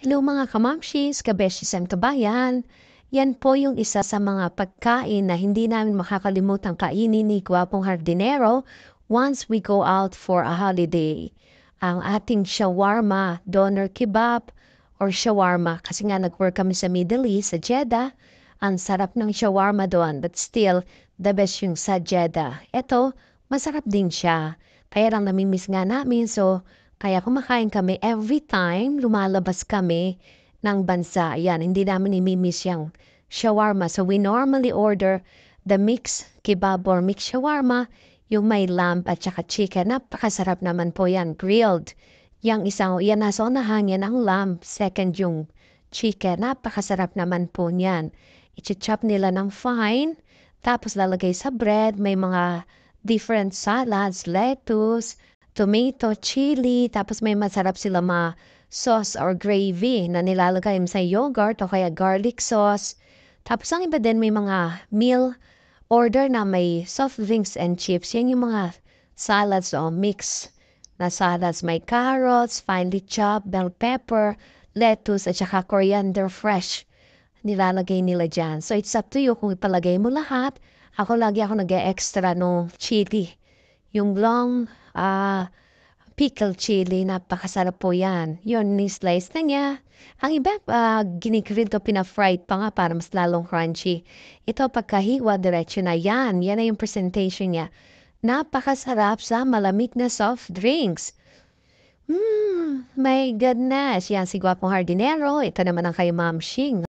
Hello mga kamamshis, kabeshis and kabayan. Yan po yung isa sa mga pagkain na hindi namin makakalimutang kainin ni Gwapong Hardinero once we go out for a holiday. Ang ating shawarma, doner kebab, or shawarma. Kasi nga nag-work kami sa Middle East, sa Jeddah. Ang sarap ng shawarma doon, but still, the best yung sa Jeddah. Ito, masarap din siya. Kaya lang namimiss nga namin, so kaya kumakain kami every time lumalabas kami ng bansa. Yan, hindi namin imimiss yung shawarma. So we normally order the mix kebab or mix shawarma, yung may lamb at saka chicken. Napakasarap naman po yan, grilled. Yang isang, yan nasa unahan yan ang lamb. Second yung chicken. Napakasarap naman po niyan. I-chop nila ng fine. Tapos lalagay sa bread. May mga different salads, lettuce, tomato, chili, tapos may masarap sila sauce or gravy na nilalagay sa yogurt o kaya garlic sauce. Tapos ang iba din may mga meal order na may soft drinks and chips. Yan yung mga salads o mix na salads. May carrots, finely chopped, bell pepper, lettuce, at saka coriander fresh. Nilalagay nila dyan. So it's up to you kung ipalagay mo lahat. Lagi ako nag-extra no chili. Yung long pickle chili, napakasarap po yan. Yun, ni-slice na niya. Ang iba, ginikrill to, pina-fried pa nga para mas lalong crunchy. Ito, pagkahiwa, diretso na yan. Yan na yung presentation niya. Napakasarap sa malamig na soft drinks. My goodness. Yan si Gwapong Hardinero. Ito naman ang kay Ma'am Shing.